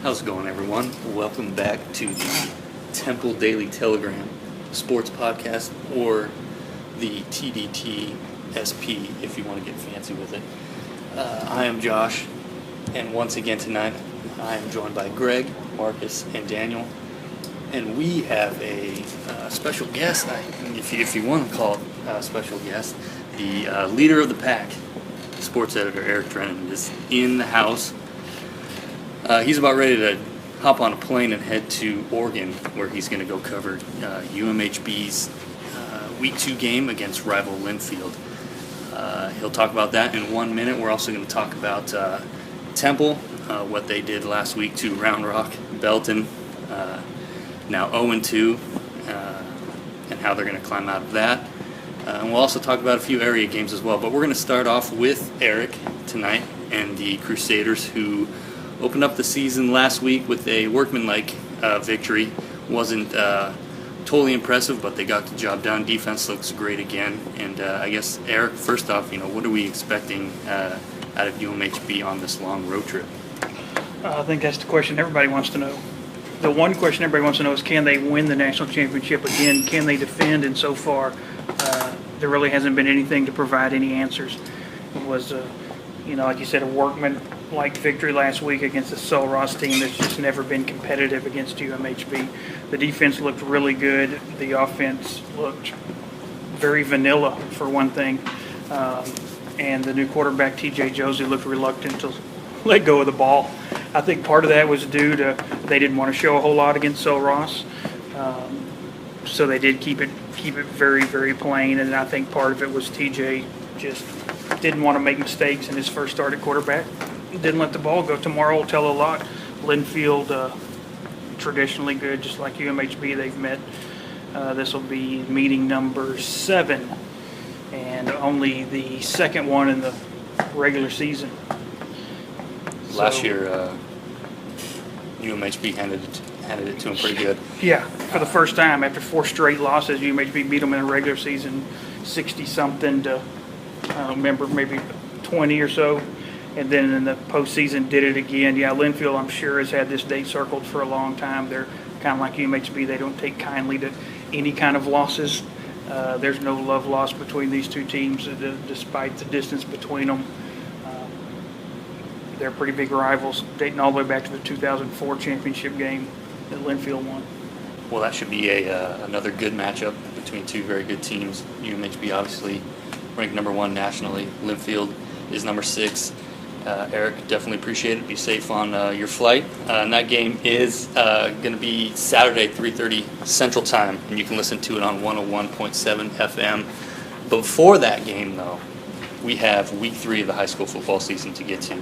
How's it going, everyone? Welcome back to the Temple Daily Telegram Sports Podcast, or the TDT SP if you want to get fancy with it. I am Josh, and once again tonight I am joined by Greg, Marcus, and Daniel, and we have a special guest, if you want to call it a special guest. The leader of the pack, sports editor Eric Drennan, is in the house. He's about ready to hop on a plane and head to Oregon, where he's going to go cover UMHB's Week 2 game against rival Linfield. He'll talk about that in 1 minute. We're also going to talk about Temple, what they did last week to Round Rock, Belton, now 0-2, and how they're going to climb out of that. And we'll also talk about a few area games as well. But we're going to start off with Eric tonight and the Crusaders, who opened up the season last week with a workmanlike victory. Wasn't totally impressive, but they got the job done. Defense looks great again. And I guess, Eric, first off, what are we expecting out of UMHB on this long road trip? I think that's the question everybody wants to know. The one question everybody wants to know is, can they win the national championship again? Can they defend? And so far, there really hasn't been anything to provide any answers. It was, like you said, a workman-like victory last week against the Sul Ross team that's just never been competitive against UMHB. The defense looked really good. The offense looked very vanilla, for one thing. And the new quarterback, TJ Josie, looked reluctant to let go of the ball. I think part of that was due to they didn't want to show a whole lot against Sul Ross. So they did keep it very, very plain. And I think part of it was TJ just didn't want to make mistakes in his first start at quarterback. Didn't let the ball go. Tomorrow will tell a lot. Linfield, traditionally good, just like UMHB. They've met. This will be meeting number 7, and only the second one in the regular season. Last year, UMHB handed it to them pretty good. Yeah, for the first time after 4 straight losses, UMHB beat them in the regular season 60-something to, I don't remember, maybe 20 or so. And then in the postseason did it again. Yeah, Linfield, I'm sure, has had this date circled for a long time. They're kind of like UMHB. They don't take kindly to any kind of losses. There's no love lost between these two teams, despite the distance between them. They're pretty big rivals, dating all the way back to the 2004 championship game that Linfield won. Well, that should be another good matchup between two very good teams. UMHB obviously ranked number 1 nationally. Linfield is number 6. Eric, definitely appreciate it. Be safe on your flight. And that game is going to be Saturday, 3:30 Central Time, and you can listen to it on 101.7 FM. Before that game, though, we have Week 3 of the high school football season to get to.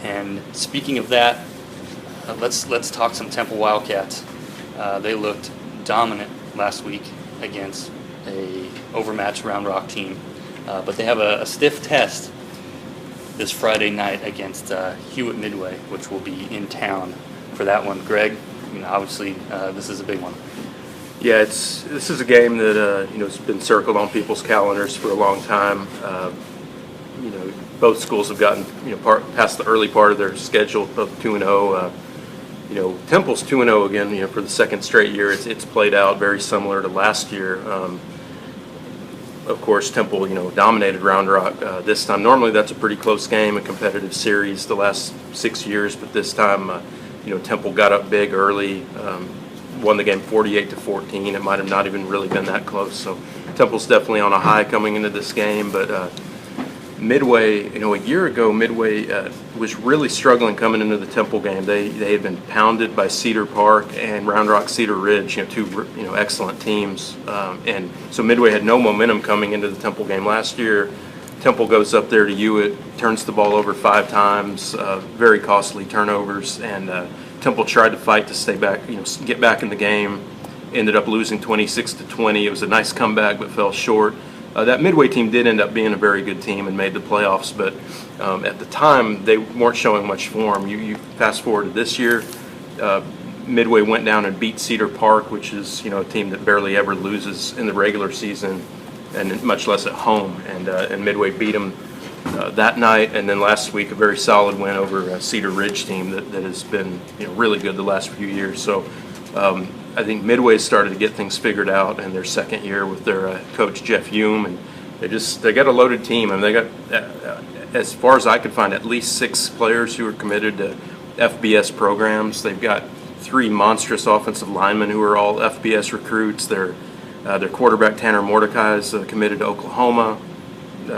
And speaking of that, let's talk some Temple Wildcats. They looked dominant last week against a overmatched Round Rock team, but they have a stiff test this Friday night against Hewitt Midway, which will be in town for that one. Greg, obviously this is a big one. Yeah, this is a game that has been circled on people's calendars for a long time. Both schools have gotten past the early part of their schedule, both 2-0. Temple's 2-0 again. For the second straight year, it's played out very similar to last year. Of course, Temple dominated Round Rock this time. Normally, that's a pretty close game, a competitive series the last 6 years, but this time, Temple got up big early, won the game 48-14. It might have not even really been that close. So Temple's definitely on a high coming into this game, but Midway, a year ago, Midway was really struggling coming into the Temple game. They had been pounded by Cedar Park and Round Rock Cedar Ridge, two excellent teams, and so Midway had no momentum coming into the Temple game last year. Temple goes up there to Hewitt, turns the ball over 5 times, very costly turnovers, and Temple tried to fight to stay back, get back in the game. Ended up losing 26-20. It was a nice comeback, but fell short. That Midway team did end up being a very good team and made the playoffs, but at the time they weren't showing much form. You fast forward to this year, Midway went down and beat Cedar Park, which is a team that barely ever loses in the regular season, and much less at home. And Midway beat them that night, and then last week a very solid win over a Cedar Ridge team that has been really good the last few years. So I think Midway started to get things figured out in their second year with their coach Jeff Hume, and they got a loaded team, and they got as far as I could find at least 6 players who are committed to FBS programs. They've got 3 monstrous offensive linemen who are all FBS recruits. Their quarterback Tanner Mordecai is committed to Oklahoma.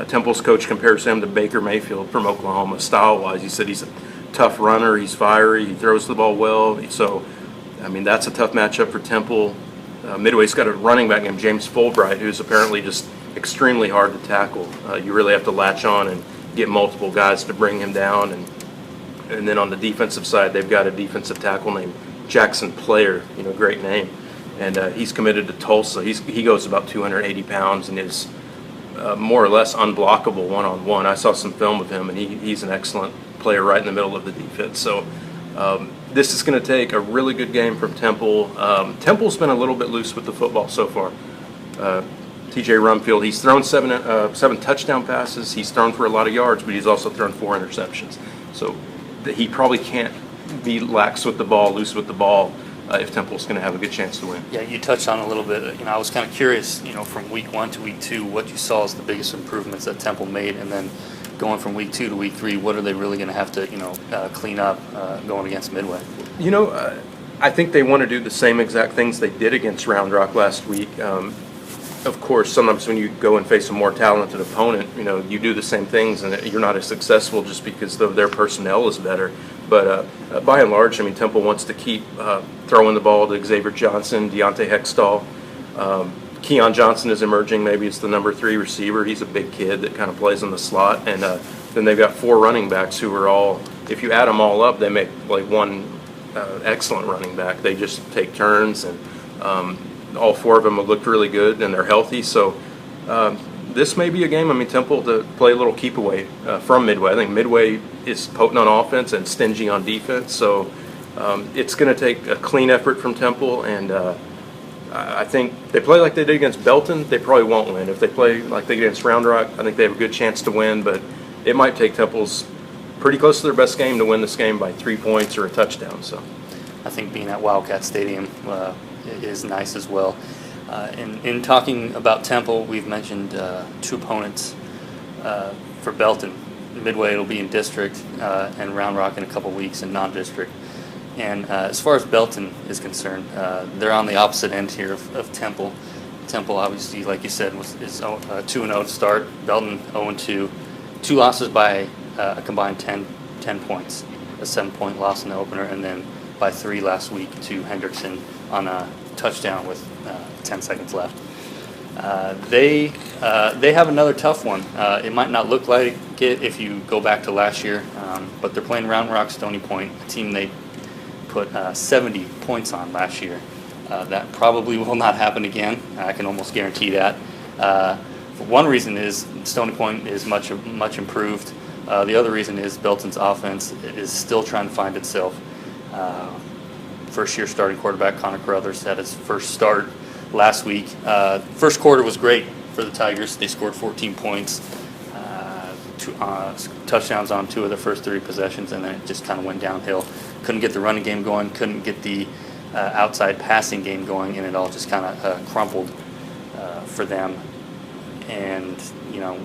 Temple's coach compares him to Baker Mayfield from Oklahoma style-wise. He said he's a tough runner, he's fiery, he throws the ball well. So, I mean, that's a tough matchup for Temple. Midway's got a running back named James Fulbright, who's apparently just extremely hard to tackle. You really have to latch on and get multiple guys to bring him down. And then on the defensive side, they've got a defensive tackle named Jackson Player, great name. And he's committed to Tulsa. He goes about 280 pounds and is more or less unblockable one-on-one. I saw some film of him, and he's an excellent player right in the middle of the defense. So this is going to take a really good game from Temple. Temple's been a little bit loose with the football so far. T.J. Rumfield, he's thrown seven touchdown passes. He's thrown for a lot of yards, but he's also thrown 4 interceptions. So he probably can't be lax with the ball, loose with the ball, if Temple's going to have a good chance to win. Yeah, you touched on a little bit. I was kind of curious, from week 1 to week 2, what you saw as the biggest improvements that Temple made, and then going from week 2 to week 3, what are they really going to have to, clean up going against Midway? I think they want to do the same exact things they did against Round Rock last week. Of course, sometimes when you go and face a more talented opponent, you do the same things, and you're not as successful just because their personnel is better. But by and large, Temple wants to keep throwing the ball to Xavier Johnson, Deontay Hextall. Keon Johnson is emerging. Maybe it's the number 3 receiver. He's a big kid that kind of plays in the slot. And then they've got 4 running backs who are all, if you add them all up, they make like one excellent running back. They just take turns, and all 4 of them have looked really good, and they're healthy. So this may be a game, Temple to play a little keep away from Midway. I think Midway is potent on offense and stingy on defense. So it's going to take a clean effort from Temple, and I think they play like they did against Belton, they probably won't win. If they play like they did against Round Rock, I think they have a good chance to win, but it might take Temple's pretty close to their best game to win this game by 3 points or a touchdown. So I think being at Wildcat Stadium is nice as well. In talking about Temple, we've mentioned 2 opponents for Belton. Midway will be in district, and Round Rock in a couple weeks in non-district. And as far as Belton is concerned, they're on the opposite end here of Temple. Temple, obviously, like you said, is 2-0 to start. Belton 0-2. 2 losses by a combined 10 points. A 7-point loss in the opener, and then by 3 last week to Hendrickson on a touchdown with 10 seconds left. They have another tough one. It might not look like it if you go back to last year, but they're playing Round Rock Stony Point, a team they put 70 points on last year. That probably will not happen again. I can almost guarantee that. One reason is Stony Point is much improved. The other reason is Belton's offense is still trying to find itself. First-year starting quarterback Connor Carruthers had his first start last week. First quarter was great for the Tigers. They scored 14 points, 2 touchdowns on 2 of their first 3 possessions, and then it just kind of went downhill. Couldn't get the running game going, couldn't get the outside passing game going, and it all just kind of crumpled for them. And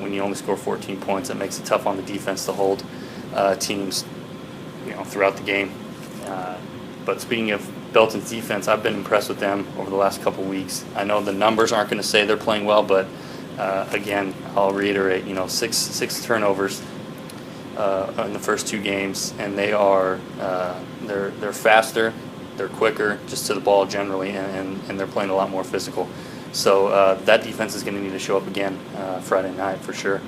when you only score 14 points, it makes it tough on the defense to hold teams throughout the game. But speaking of Belton's defense, I've been impressed with them over the last couple weeks. I know the numbers aren't going to say they're playing well, but again, I'll reiterate, 6 turnovers in the first 2 games, and they are they're faster, they're quicker, just to the ball generally, and they're playing a lot more physical. So that defense is going to need to show up again Friday night for sure.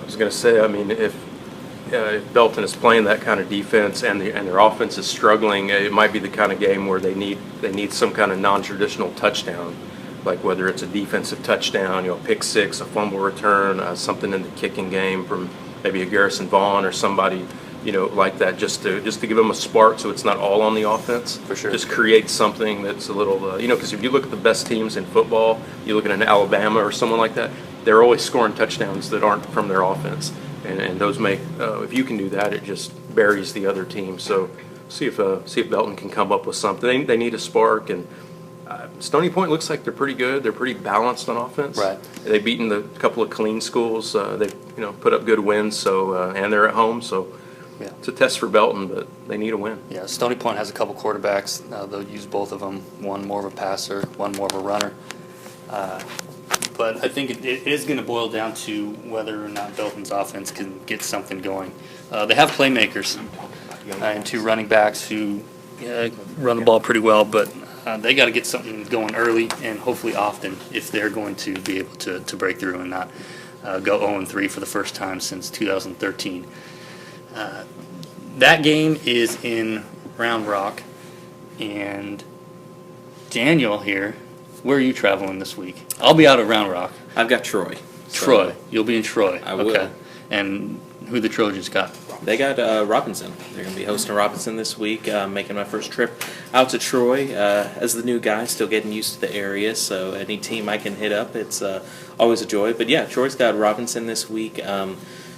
I was going to say, if Belton is playing that kind of defense and their offense is struggling, it might be the kind of game where they need some kind of non-traditional touchdown, like whether it's a defensive touchdown, pick 6, a fumble return, something in the kicking game from maybe a Garrison Vaughn or somebody, like that, just to give them a spark so it's not all on the offense. For sure. Just create something that's a little, because if you look at the best teams in football, you look at an Alabama or someone like that, they're always scoring touchdowns that aren't from their offense. and those make, if you can do that, it just buries the other team. So see if Belton can come up with something. They need a spark, and Stony Point looks like they're pretty good. They're pretty balanced on offense. Right. They've beaten a couple of clean schools. They've put up good wins. So and they're at home. So Yeah. it's a test for Belton, but they need a win. Yeah, Stony Point has a couple quarterbacks. They'll use both of them. One more of a passer, one more of a runner. But I think it is going to boil down to whether or not Belton's offense can get something going. They have playmakers and two running backs who run the ball pretty well, but they got to get something going early and hopefully often if they're going to be able to break through and not go 0-3 for the first time since 2013. That game is in Round Rock, and Daniel here, where are you traveling this week? I'll be out at Round Rock. I've got Troy. So Troy. You'll be in Troy. I will. And who the Trojans got? They got Robinson. They're going to be hosting Robinson this week, making my first trip out to Troy as the new guy, still getting used to the area. So any team I can hit up, it's always a joy. But yeah, Troy's got Robinson this week.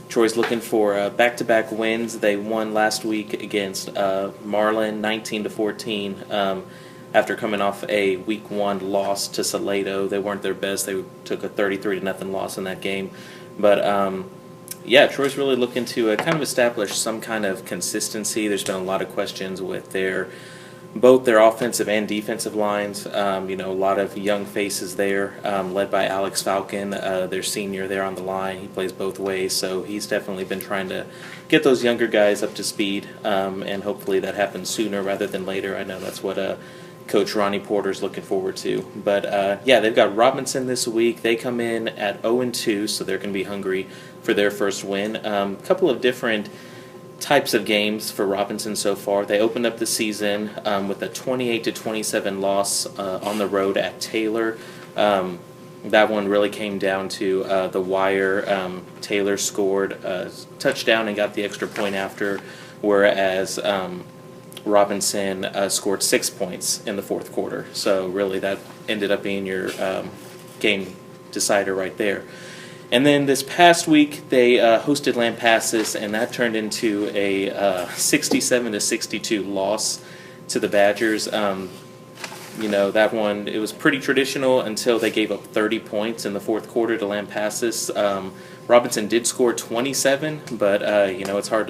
Troy's looking for back-to-back wins. They won last week against Marlin, 19-14. After coming off a Week 1 loss to Salado, they weren't their best. They took a 33-0 loss in that game. But yeah, Troy's really looking to kind of establish some kind of consistency. There's been a lot of questions with both their offensive and defensive lines. A lot of young faces there, led by Alex Falcon, their senior there on the line. He plays both ways, so he's definitely been trying to get those younger guys up to speed, and hopefully that happens sooner rather than later. I know that's what Coach Ronnie Porter's looking forward to. But yeah, they've got Robinson this week. They come in at 0-2, so they're going to be hungry for their first win. A couple of different types of games for Robinson so far. They opened up the season with a 28-27 loss on the road at Taylor. That one really came down to the wire. Taylor scored a touchdown and got the extra point after, whereas Robinson scored 6 points in the fourth quarter. So really that ended up being your game decider right there. And then this past week they hosted Lampasas, and that turned into a 67-62 loss to the Badgers. That one, it was pretty traditional until they gave up 30 points in the fourth quarter to Lampasas. Robinson did score 27, but it's hard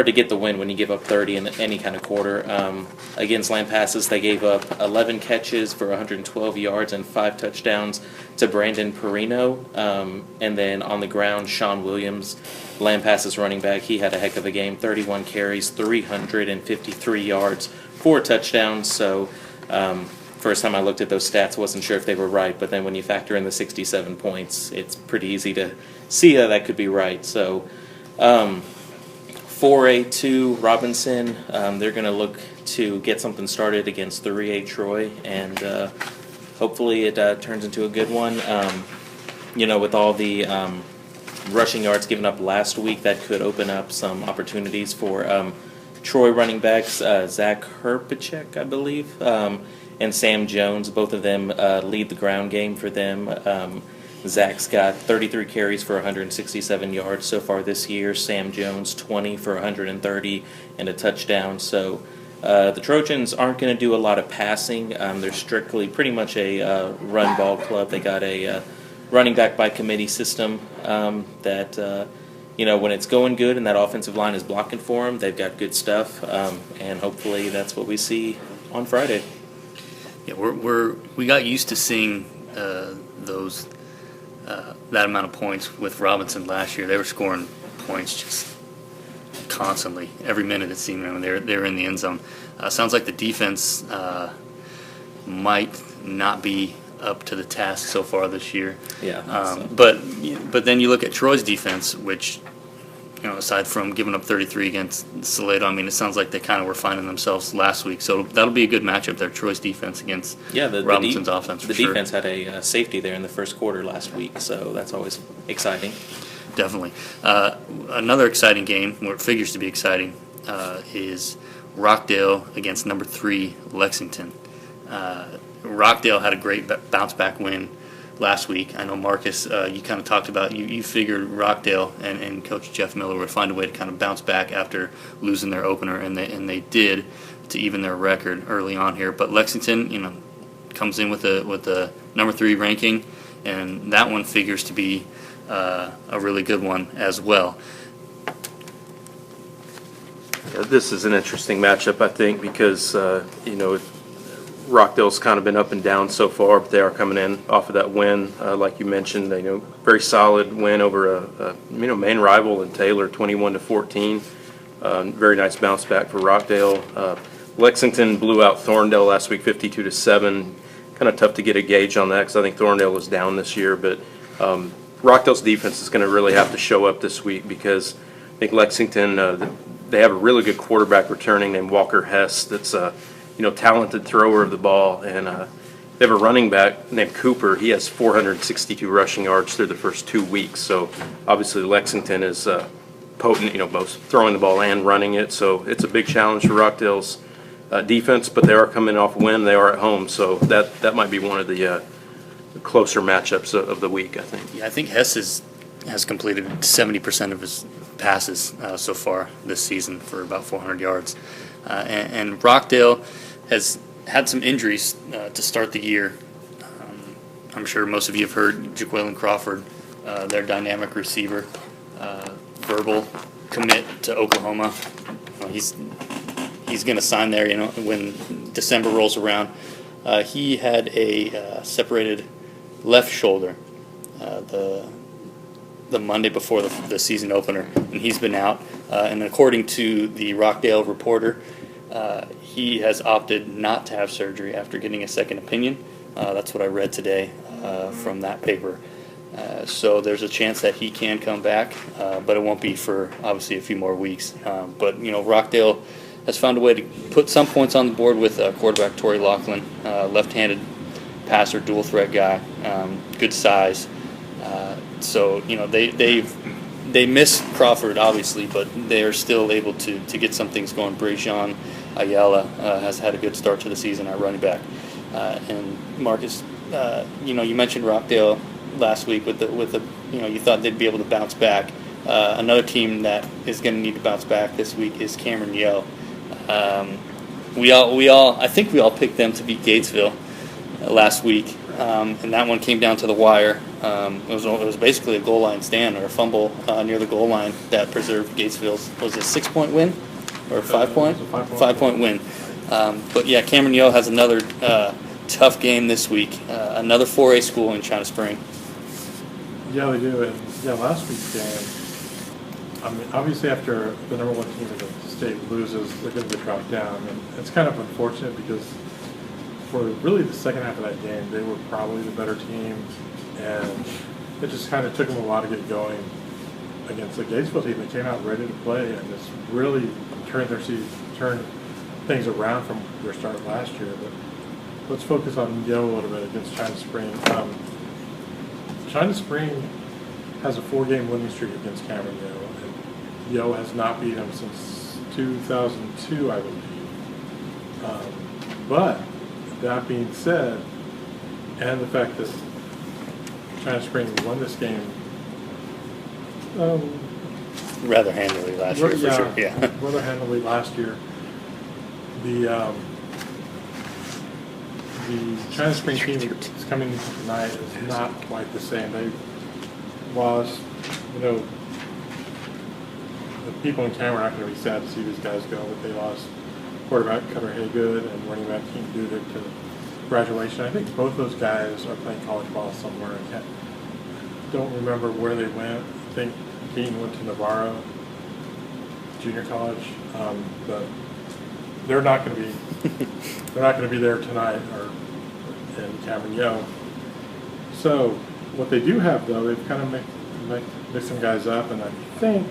to get the win when you give up 30 in any kind of quarter. Against Lampasas, they gave up 11 catches for 112 yards and 5 touchdowns to Brandon Perino. And then on the ground, Sean Williams, Lampasas running back, he had a heck of a game. 31 carries, 353 yards, 4 touchdowns. So first time I looked at those stats, wasn't sure if they were right. But then when you factor in the 67 points, it's pretty easy to see how that could be right. So 4A2 Robinson, they're going to look to get something started against 3A Troy, and hopefully it turns into a good one. With all the rushing yards given up last week, that could open up some opportunities for Troy running backs, Zach Herpachek, I believe, and Sam Jones. Both of them lead the ground game for them. Zach's got 33 carries for 167 yards so far this year. Sam Jones, 20 for 130 and a touchdown. So the Trojans aren't going to do a lot of passing. They're strictly pretty much a run ball club. They got a running back by committee system that, when it's going good and that offensive line is blocking for them, they've got good stuff. And hopefully that's what we see on Friday. Yeah, we got used to seeing those. That amount of points with Robinson last year. They were scoring points just constantly, every minute it seemed when they were in the end zone. Sounds like the defense might not be up to the task so far this year. Yeah. But then you look at Troy's defense, which, aside from giving up 33 against Salado, it sounds like they kind of were finding themselves last week. So that'll be a good matchup there, Troy's defense against Robinson's offense for sure. The defense had a safety there in the first quarter last week, so that's always exciting. Definitely. Another exciting game, where it figures to be exciting, is Rockdale against number 3 Lexington. Rockdale had a great bounce-back win last week. I know Marcus, you kind of talked about you figured Rockdale and Coach Jeff Miller would find a way to kind of bounce back after losing their opener, and they did, to even their record early on here. But Lexington, comes in with a number 3 ranking, and that one figures to be a really good one as well. Yeah, this is an interesting matchup, I think, because Rockdale's kind of been up and down so far, but they are coming in off of that win, like you mentioned. Very solid win over a main rival in Taylor, 21-14. Very nice bounce back for Rockdale. Lexington blew out Thorndale last week, 52-7. Kind of tough to get a gauge on that because I think Thorndale was down this year, but Rockdale's defense is going to really have to show up this week because I think Lexington, they have a really good quarterback returning named Walker Hess that's a talented thrower of the ball, and they have a running back named Cooper. He has 462 rushing yards through the first 2 weeks, so obviously Lexington is potent, both throwing the ball and running it, so it's a big challenge for Rockdale's defense, but they are coming off a win. They are at home, so that might be one of the closer matchups of the week, I think. Yeah, I think Hess has completed 70% of his passes so far this season for about 400 yards. And Rockdale has had some injuries to start the year. I'm sure most of you have heard Jaqueline Crawford, their dynamic receiver, verbal commit to Oklahoma. He's going to sign there, when December rolls around. He had a separated left shoulder the Monday before the season opener, and he's been out. And according to the Rockdale Reporter, he has opted not to have surgery after getting a second opinion. That's what I read today from that paper. So there's a chance that he can come back, but it won't be for obviously a few more weeks. But Rockdale has found a way to put some points on the board with quarterback Torrey Laughlin, left-handed passer, dual threat guy, good size. So they miss Crawford obviously, but they are still able to get some things going. Brejean Ayala has had a good start to the season at running back, and Marcus, you mentioned Rockdale last week with the you thought they'd be able to bounce back. Another team that is going to need to bounce back this week is Cameron Yeo. I think we all picked them to beat Gatesville last week, and that one came down to the wire. It was basically a goal line stand or a fumble near the goal line that preserved Gatesville's. Was it a 6-point win or a 5-point? 5-point win. But yeah, Cameron Yeo has another tough game this week. Another 4A school in China Spring. Yeah, they do. And yeah, last week's game, I mean, obviously after the number 1 team in the state loses, they're going to get dropped down. And it's kind of unfortunate because for really the second half of that game, they were probably the better team. And it just kind of took them a while to get going against the Gatesville team. They came out ready to play and just really turned things around from their start last year. But let's focus on Yeo a little bit against China Spring. China Spring has a 4-game winning streak against Cameron Yeo, and Yeo has not beat them since 2002, I believe. But that being said, and the fact that China Spring won this game Rather handily last year, for sure. Yeah. Rather handily last year. The China Spring team that's coming in tonight is not quite the same. They lost, the people in Cameron are not going to be sad to see these guys go, but they lost quarterback Cutter Haygood and running back Keaton Dudick to graduation. I think both those guys are playing college ball somewhere. I don't remember where they went. I think Keaton went to Navarro Junior College, but they're not going to be there tonight or in Cameron Yeo. So what they do have though, they've kind of mixed some guys up, and I think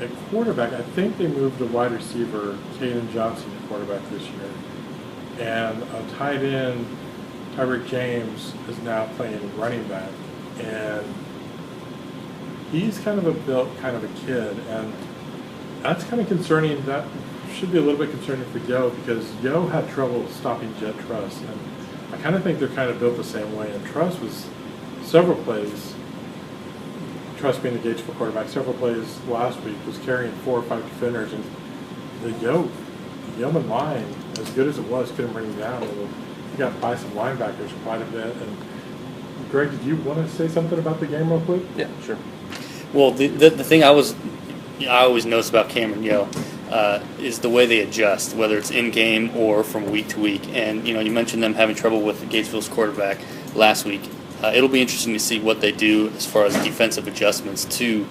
at quarterback, I think they moved the wide receiver Caden Johnson to quarterback this year, and a tight end Tyreek James is now playing running back, and he's kind of a kid, and that's kind of concerning. That should be a little bit concerning for Yeo because Yeo had trouble stopping Jet Truss, and I kind of think they're kind of built the same way. And Truss was several plays, Truss being the Gatesville quarterback, several plays last week was carrying 4 or 5 defenders, and the Yeoman line, as good as it was, couldn't bring him down. He got by some linebackers quite a bit. And Greg, did you want to say something about the game real quick? Yeah, sure. Well, the thing I always notice about Cameron Yo is the way they adjust, whether it's in game or from week to week. And you mentioned them having trouble with Gatesville's quarterback last week. It'll be interesting to see what they do as far as defensive adjustments to,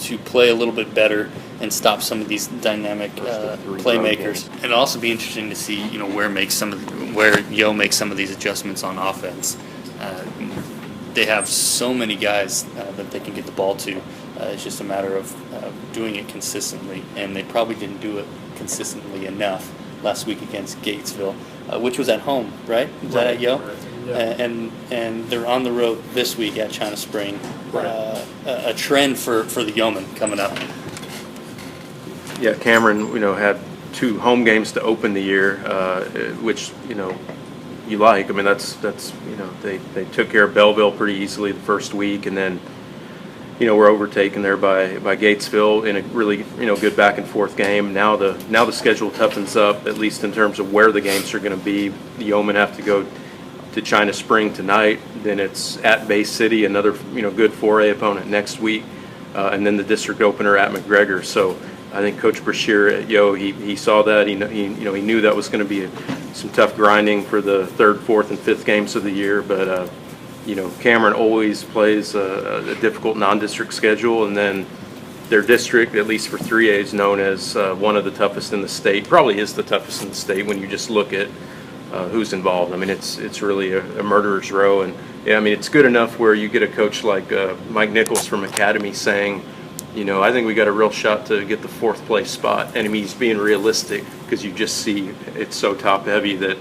to play a little bit better and stop some of these dynamic playmakers. And it'll also be interesting to see, where Yo makes some of these adjustments on offense. They have so many guys that they can get the ball to. It's just a matter of doing it consistently, and they probably didn't do it consistently enough last week against Gatesville, which was at home, right? Was that at Yo? Right. Yeah. And they're on the road this week at China Spring. Right. A trend for the Yeoman coming up. Yeah, Cameron, had 2 home games to open the year, which, you like. I mean, that's they took care of Belleville pretty easily the first week, and then, we're overtaken there by Gatesville in a really, good back and forth game. Now the schedule toughens up, at least in terms of where the games are going to be. The Yeomen have to go to China Spring tonight. Then it's at Bay City, another, good 4A opponent next week, and then the district opener at McGregor. So I think Coach Brashear at Yo, he saw that. He knew that was going to be some tough grinding for the 3rd, 4th, and 5th games of the year. But Cameron always plays a difficult non-district schedule, and then their district, at least for 3A, is known as one of the toughest in the state. Probably is the toughest in the state when you just look at who's involved. I mean, it's really a murderer's row, and yeah, I mean, it's good enough where you get a coach like Mike Nichols from Academy saying, I think we got a real shot to get the 4th place spot. And I mean, he's being realistic because you just see it's so top heavy that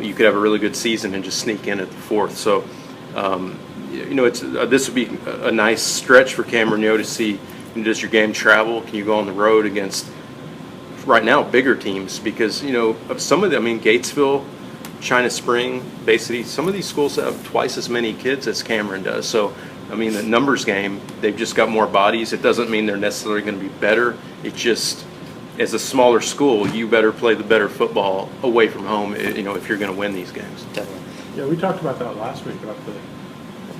you could have a really good season and just sneak in at the 4th. So, this would be a nice stretch for Cameron Yo to see, does your game travel? Can you go on the road against, right now, bigger teams? Because, of some of them, Gatesville, China Spring, Bay City, some of these schools have twice as many kids as Cameron does. So, the numbers game, they've just got more bodies. It doesn't mean they're necessarily going to be better. It's just, as a smaller school, you better play the better football away from home, if you're going to win these games. Definitely. Yeah, we talked about that last week, about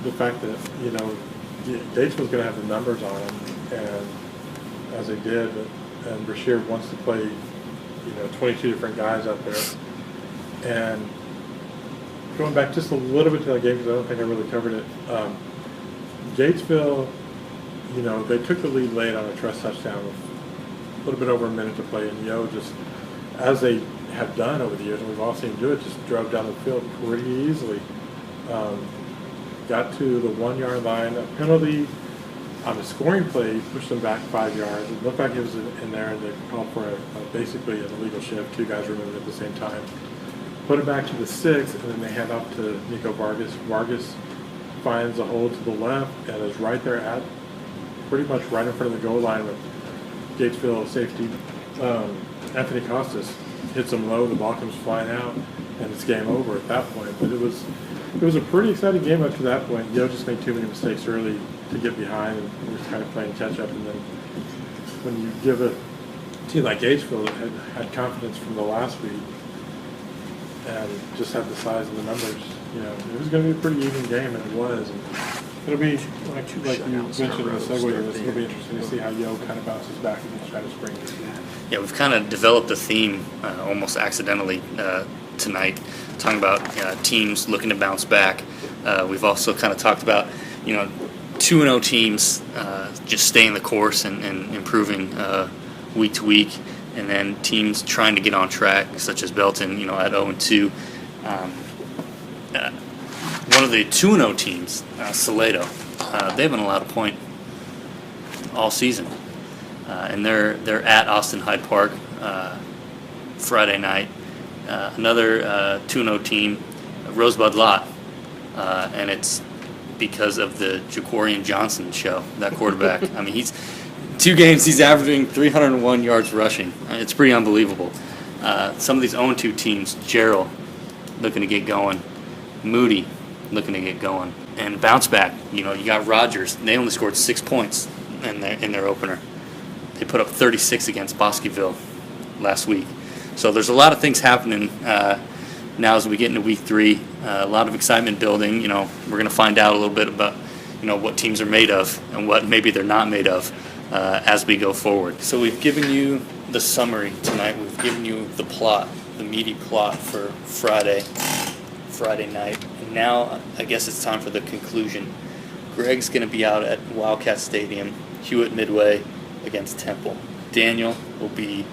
the fact that, Gatesville's going to have the numbers on them, and as they did, and Brashear wants to play, 22 different guys out there. And going back just a little bit to that game, because I don't think I really covered it, Gatesville, they took the lead late on a Truss touchdown with a little bit over a minute to play, and Yo just, as they have done over the years, and we've all seen them do it, just drove down the field pretty easily. Got to the 1-yard line, a penalty on a scoring play pushed them back 5 yards. It looked like it was in there, and they called for basically an illegal shift. 2 guys removed at the same time. Put it back to the 6, and then they hand off to Nico Vargas. Vargas finds a hole to the left and is right there at pretty much right in front of the goal line with Gatesville safety. Anthony Costas hits him low, the ball comes flying out, and it's game over at that point. But it was a pretty exciting game up to that point. Yo just made too many mistakes early to get behind, and was kind of playing catch up. And then when you give a team like Gatesville that had confidence from the last week and just had the size of the numbers, it was going to be a pretty even game, and it was. And it'll be, like you mentioned in the segue, it'll be interesting to see how Yo kind of bounces back against China Spring. Yeah, we've kind of developed a theme almost accidentally tonight, talking about teams looking to bounce back. We've also kind of talked about, 2-0 teams just staying the course and improving week to week, and then teams trying to get on track, such as Belton, at 0-2. One of the 2-0 teams, Salado, they haven't allowed a point all season. And they're at Austin Hyde Park Friday night. Another 2-0 team, Rosebud Lot, and it's because of the Jacorian Johnson show, that quarterback. He's 2 games, he's averaging 301 yards rushing. It's pretty unbelievable. Some of these 0-2 teams, Gerald looking to get going, Moody looking to get going, and bounce back. You got Rogers. They only scored 6 points in their opener. They put up 36 against Bosqueville last week. So there's a lot of things happening now as we get into week 3. A lot of excitement building. We're going to find out a little bit about what teams are made of and what maybe they're not made of as we go forward. So we've given you the summary tonight. We've given you the plot, the meaty plot for Friday night. And now I guess it's time for the conclusion. Greg's going to be out at Wildcat Stadium, Hewitt Midway against Temple. Daniel will be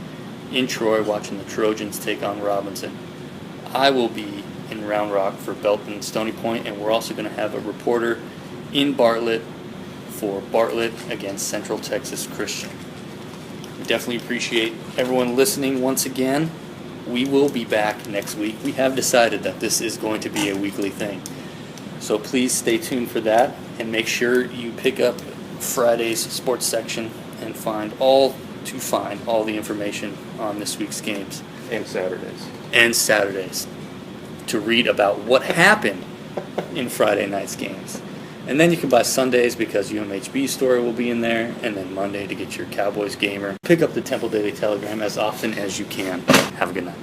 in Troy watching the Trojans take on Robinson. I will be in Round Rock for Belton Stony Point, and we're also going to have a reporter in Bartlett for Bartlett against Central Texas Christian. We definitely appreciate everyone listening once again. We will be back next week. We have decided that this is going to be a weekly thing. So please stay tuned for that, and make sure you pick up Friday's sports section and find all the information on this week's games. And Saturdays. To read about what happened in Friday night's games. And then you can buy Sundays because UMHB story will be in there, and then Monday to get your Cowboys gamer. Pick up the Temple Daily Telegram as often as you can. Have a good night.